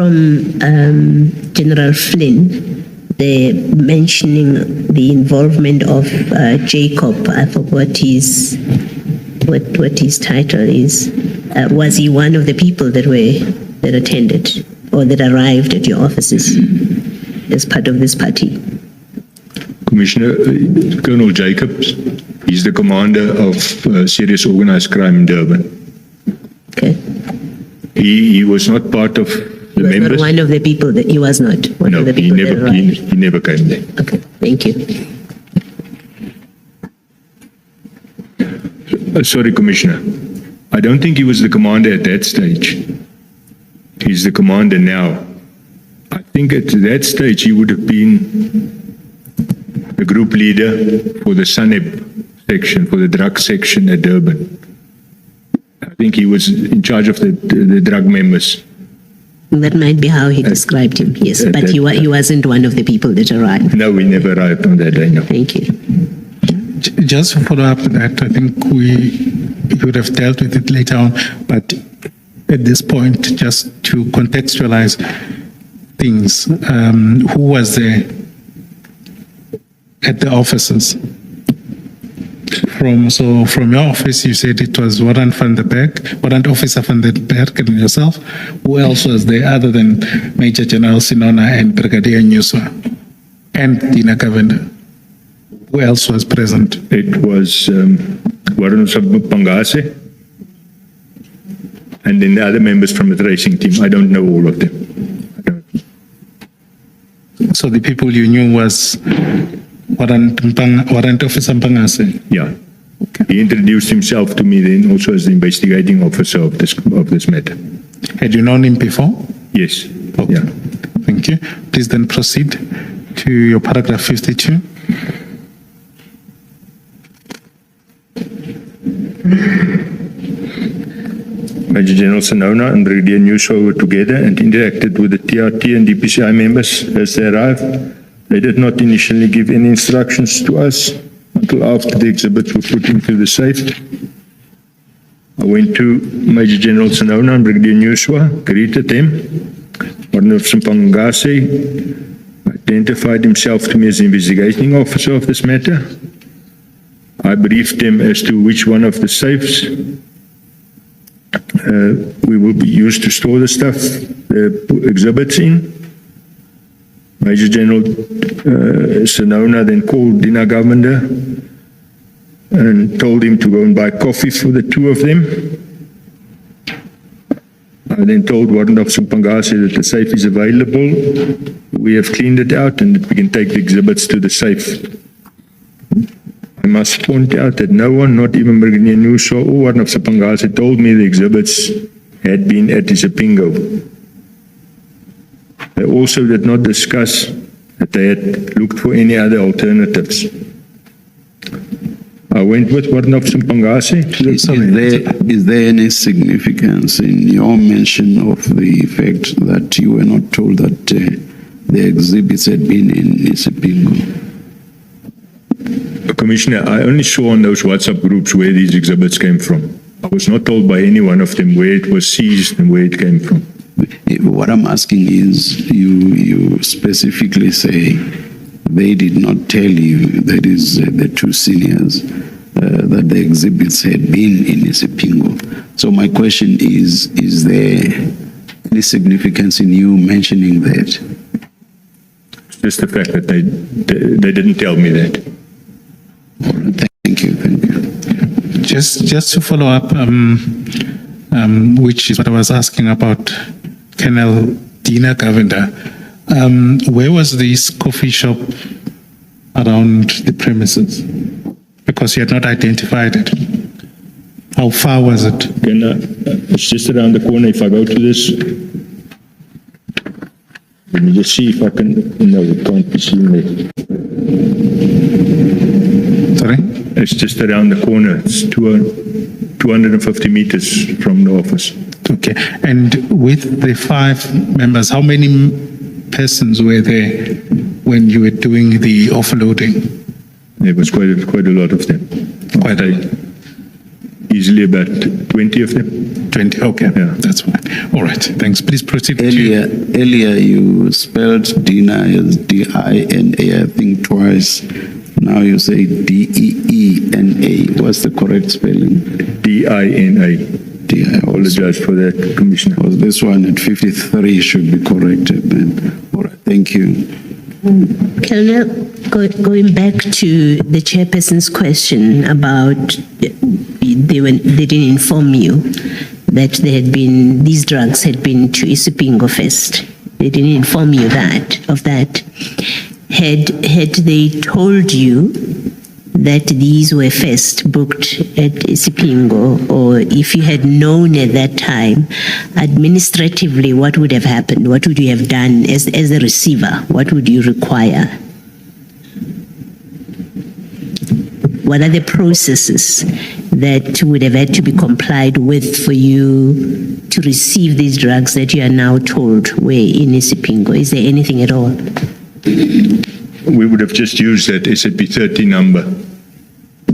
from General Flynn, they're mentioning the involvement of Jacob. I forgot what his title is. Was he one of the people that attended or that arrived at your offices as part of this party? Commissioner, Colonel Jacobs, he's the commander of serious organized crime in Durban. Okay. He was not part of the members. Not one of the people that he was not one of the people that arrived. He never came there. Okay, thank you. Sorry, Commissioner. I don't think he was the commander at that stage. He's the commander now. I think at that stage he would have been the group leader for the SANEB section, for the drug section at Durban. I think he was in charge of the drug members. That might be how he described him, yes. But he wasn't one of the people that arrived. No, we never arrived on that day, no. Thank you. Just to follow up with that, I think we would have dealt with it later on, but at this point, just to contextualize things, who was there at the offices? From your office, you said it was Warrant Officer van der Berg and yourself. Who else was there other than Major General Sinona and Brigadier Nyuswa and Dina Govender? Who else was present? It was Warrant Officer Pangase and then the other members from the tracing team. I don't know all of them. So the people you knew was Warrant Officer Pangase? Yeah. Okay. He introduced himself to me then also as the investigating officer of this matter. Had you known him before? Yes. Okay. Yeah. Thank you. Please then proceed to your paragraph 52. Major General Sinona and Brigadier Nyuswa were together and interacted with the TRT and DPCI members as they arrived. They did not initially give any instructions to us until after the exhibits were put into the safe. I went to Major General Sinona and Brigadier Nyuswa, greeted them. Warrant Officer Pangase identified himself to me as the investigating officer of this matter. I briefed them as to which one of the safes we will be used to store the stuff, the exhibits in. Major General Sinona then called Dina Govender and told him to go and buy coffee for the two of them. I then told Warrant Officer Pangase that the safe is available. We have cleaned it out and that we can take the exhibits to the safe. I must point out that no one, not even Brigadier Nyuswa or Warrant Officer Pangase, told me the exhibits had been at Isipingo. They also did not discuss that they had looked for any other alternatives. I went with Warrant Officer Pangase. Is there any significance in your mention of the fact that you were not told that the exhibits had been in Isipingo? Commissioner, I only saw on those WhatsApp groups where these exhibits came from. I was not told by any one of them where it was seized and where it came from. What I'm asking is, you specifically say they did not tell you, that is the two seniors, that the exhibits had been in Isipingo. So my question is there any significance in you mentioning that? Just the fact that they didn't tell me that. All right, thank you. Just to follow up, which is what I was asking about Colonel Dina Govender. Where was this coffee shop around the premises? Because you had not identified it. How far was it? It's just around the corner. If I go to this, let me just see if I can. No, it can't be seen there. Sorry? It's just around the corner. It's 250 meters from the office. Okay. And with the 5 members, how many persons were there when you were doing the offloading? There was quite a lot of them. Easily about 20 of them. 20, okay, Yeah. that's fine. All right, thanks. Please proceed. with your- Earlier you spelled Dina as D-I-N-A, I think twice. Now you say D-E-E-N-A. What's the correct spelling? D-I-N-A. D-I. Apologize for that, Commissioner. Well, this one at 53 should be corrected then. All right, thank you. Colonel, going back to the chairperson's question about they didn't inform you that these drugs had been to Isipingo first. They didn't inform you of that. Had they told you that these were first booked at Isipingo, or if you had known at that time, administratively, what would have happened? What would you have done as a receiver? What would you require? What are the processes that would have had to be complied with for you to receive these drugs that you are now told were in Isipingo? Is there anything at all? We would have just used that SAP 30 number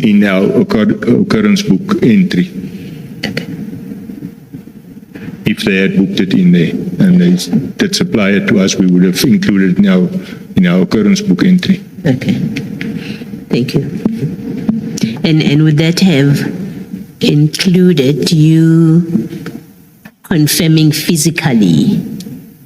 in our occurrence book entry. If they had booked it in there and they did supply it to us, we would have included it in our occurrence book entry. Okay. Thank you. And would that have included you confirming physically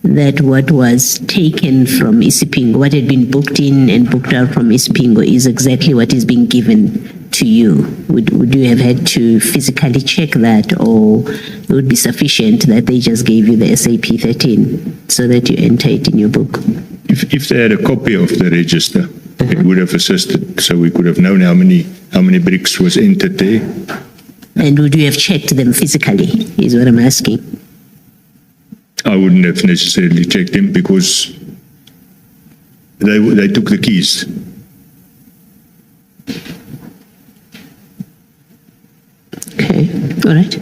that what was taken from Isipingo, what had been booked in and booked out from Isipingo, is exactly what is being given to you? Would you have had to physically check that, or it would be sufficient that they just gave you the SAP 13 so that you enter it in your book? If they had a copy of the register, it would have assisted, so we could have known how many bricks was entered there. And would you have checked them physically, is what I'm asking. I wouldn't have necessarily checked them because they took the keys. Okay, all right.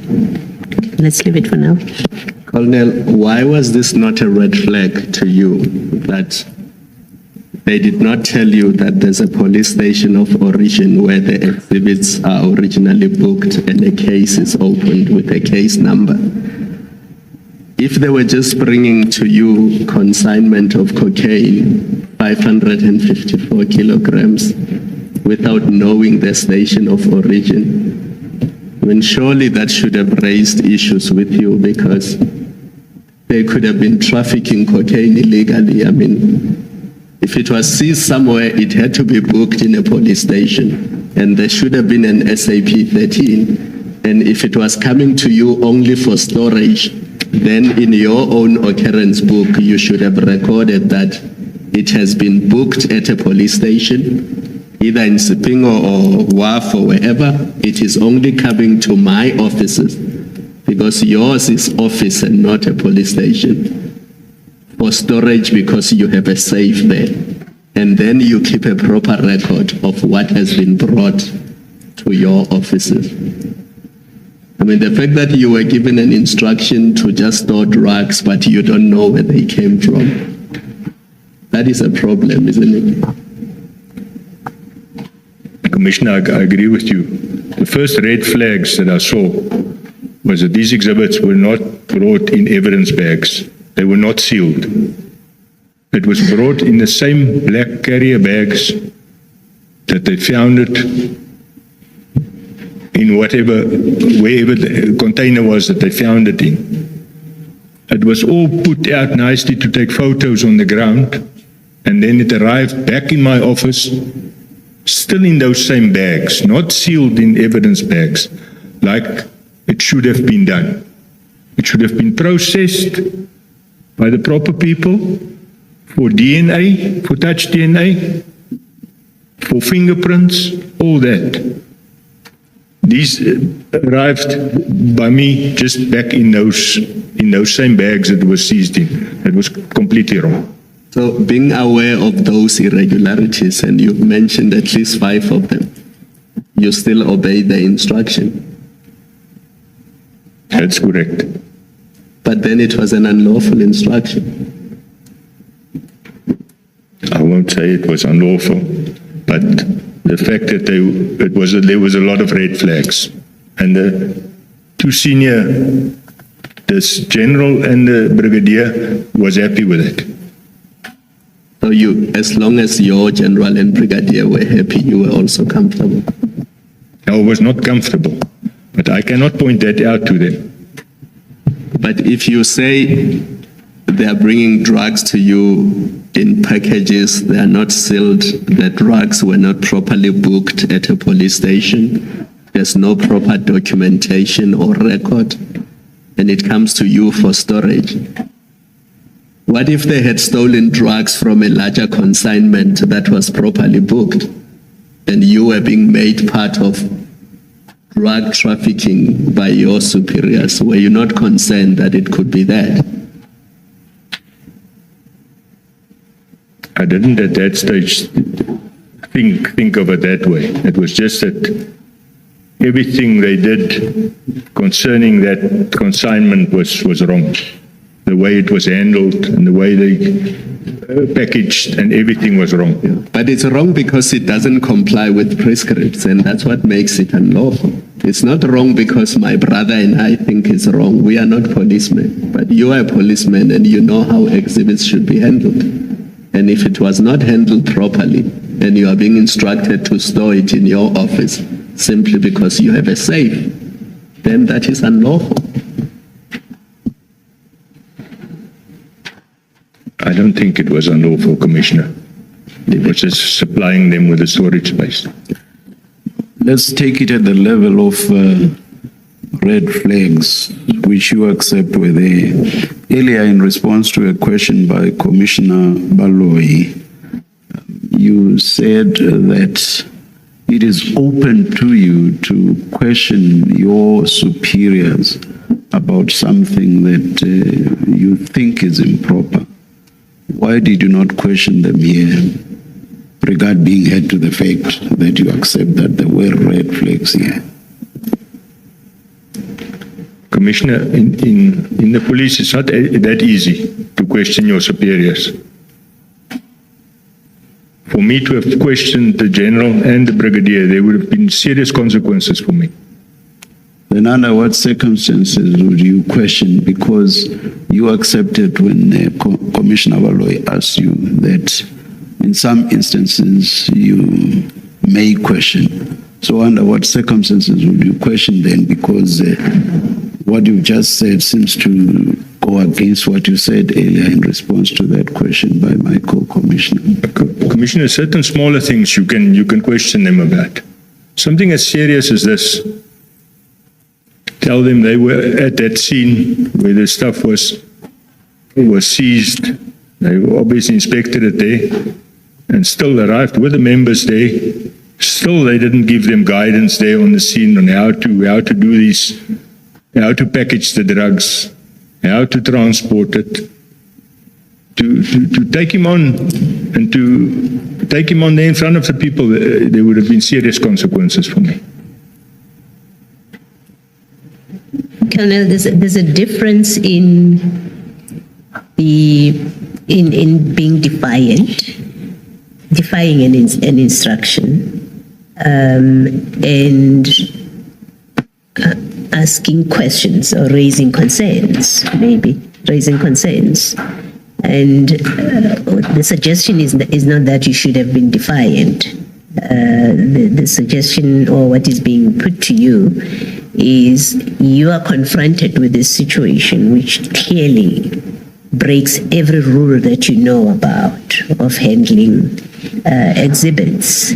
Let's leave it for now. Colonel, why was this not a red flag to you that they did not tell you that there's a police station of origin where the exhibits are originally booked and a case is opened with a case number? If they were just bringing to you consignment of cocaine, 554 kilograms, without knowing the station of origin, when surely that should have raised issues with you, because they could have been trafficking cocaine illegally. I mean, if it was seized somewhere, it had to be booked in a police station, and there should have been an SAP 13. And if it was coming to you only for storage, then in your own occurrence book, you should have recorded that it has been booked at a police station, either in Sipingo or WAF or wherever. It is only coming to my offices, because yours is office and not a police station, for storage because you have a safe there. And then you keep a proper record of what has been brought to your offices. I mean, the fact that you were given an instruction to just store drugs, but you don't know where they came from, that is a problem, isn't it? Commissioner, I agree with you. The first red flags that I saw was that these exhibits were not brought in evidence bags. They were not sealed. It was brought in the same black carrier bags that they found it in wherever the container was that they found it in. It was all put out nicely to take photos on the ground, and then it arrived back in my office, still in those same bags, not sealed in evidence bags, like it should have been done. It should have been processed by the proper people for DNA, for touch DNA, for fingerprints, all that. These arrived by me just back in those same bags that were seized in. It was completely wrong. So being aware of those irregularities, and you've mentioned at least 5 of them, you still obey the instruction. That's correct. But then it was an unlawful instruction. I won't say it was unlawful, but the fact that there was a lot of red flags, and the 2 senior this general and the brigadier was happy with it. So you, as long as your general and brigadier were happy, you were also comfortable. I was not comfortable, but I cannot point that out to them. But if you say they are bringing drugs to you in packages, they are not sealed, the drugs were not properly booked at a police station, there's no proper documentation or record, and it comes to you for storage. What if they had stolen drugs from a larger consignment that was properly booked, and you were being made part of drug trafficking by your superiors? Were you not concerned that it could be that? I didn't at that stage think of it that way. It was just that everything they did concerning that consignment was wrong. The way it was handled and the way they packaged and everything was wrong. But it's wrong because it doesn't comply with prescripts, and that's what makes it unlawful. It's not wrong because my brother and I think it's wrong. We are not policemen, but you are a policeman and you know how exhibits should be handled. And if it was not handled properly and you are being instructed to store it in your office simply because you have a safe, then that is unlawful. I don't think it was unlawful, Commissioner. It was just supplying them with a storage space. Let's take it at the level of red flags, which you accept were there. Earlier, in response to a question by Commissioner Baloyi, you said that it is open to you to question your superiors about something that you think is improper. Why did you not question them here? Regard being head to the fact that you accept that there were red flags here. Commissioner, in the police, it's not that easy to question your superiors. For me to have questioned the general and the brigadier, there would have been serious consequences for me. Then under what circumstances would you question? Because you accepted when Commissioner Baloyi asked you that in some instances you may question. So under what circumstances would you question then? Because what you just said seems to go against what you said earlier in response to that question by my co-commissioner. Commissioner, certain smaller things you can question them about. Something as serious as this. Tell them they were at that scene where the stuff was seized. They obviously inspected it there and still arrived with the members there. Still, they didn't give them guidance there on the scene on how to do these, how to package the drugs, how to transport it. To take him on and to take him on there in front of the people, there would have been serious consequences for me. Colonel, there's a difference in being defying an instruction, and asking questions or raising concerns, maybe raising concerns. And the suggestion is not that you should have been defiant. The suggestion, or what is being put to you, is you are confronted with this situation which clearly breaks every rule that you know about of handling exhibits,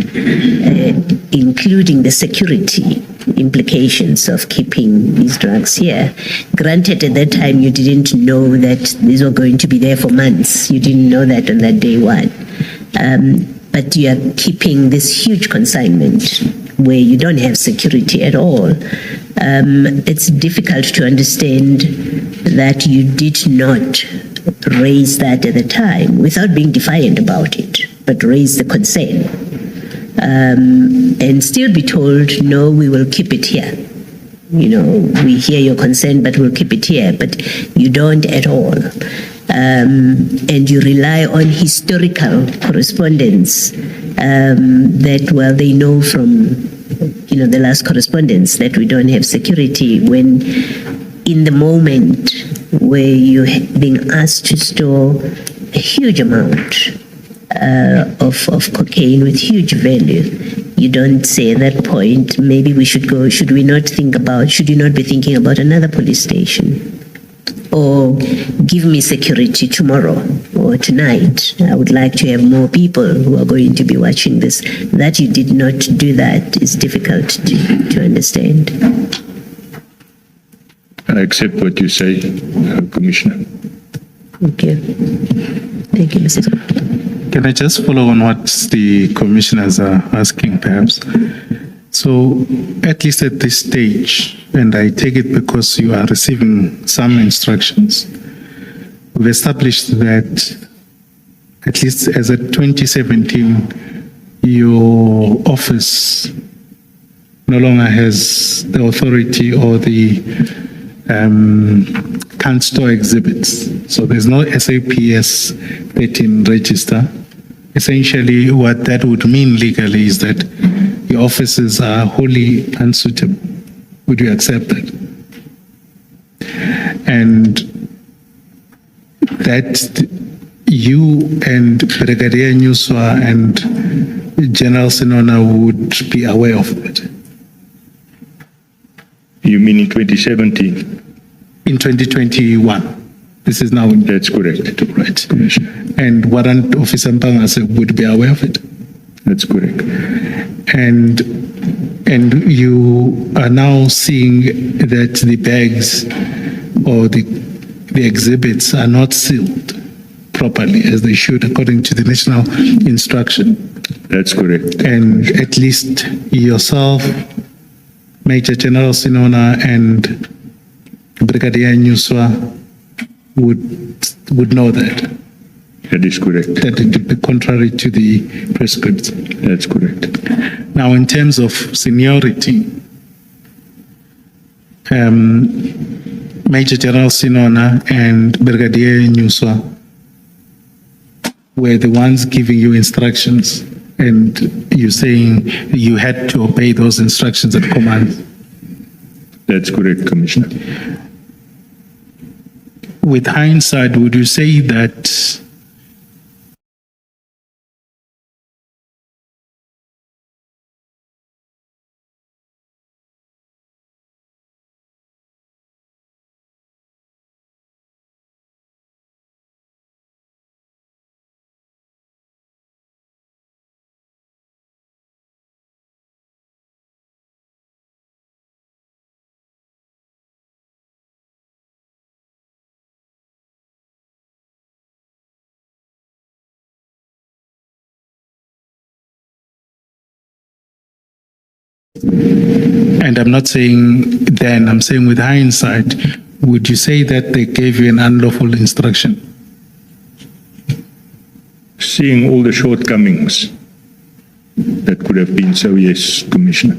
including the security implications of keeping these drugs here. Granted, at that time you didn't know that these were going to be there for months. You didn't know that on that day one. But you are keeping this huge consignment where you don't have security at all. It's difficult to understand that you did not raise that at the time without being defiant about it, but raise the concern. And still be told, no, we will keep it here. You know, we hear your concern, but we'll keep it here. But you don't at all. And you rely on historical correspondence that, well, they know from, the last correspondence that we don't have security when in the moment where you're being asked to store a huge amount of cocaine with huge value, you don't say at that point, maybe we should go, should you not be thinking about another police station? Or give me security tomorrow or tonight. I would like to have more people who are going to be watching this. That you did not do that is difficult to understand. I accept what you say, Commissioner. Thank you. Thank you, Mrs. Can I just follow on what the commissioners are asking, perhaps? So, at least at this stage, and I take it because you are receiving some instructions, we've established that at least as of 2017, your office no longer has the authority or the can't store exhibits. So there's no SAPS 13 register. Essentially, what that would mean legally is that your offices are wholly unsuitable. Would you accept that? And that you and Brigadier Nyuswa and General Sinona would be aware of that? You mean in 2017? In 2021. This is now in. That's correct. Right. Commissioner. And Warrant Officer Mpangase would be aware of it. That's correct. And you are now seeing that the bags or the exhibits are not sealed properly as they should according to the national instruction. That's correct. And at least yourself, Major General Sinona and Brigadier Nyuswa would know that. That is correct. That it would be contrary to the prescripts. That's correct. Now, in terms of seniority, Major General Sinona and Brigadier Nyuswa were the ones giving you instructions, and you saying you had to obey those instructions and commands. That's correct, Commissioner. With hindsight, would you say that and I'm not saying then, I'm saying with hindsight, would you say that they gave you an unlawful instruction? Seeing all the shortcomings that could have been so, yes, Commissioner.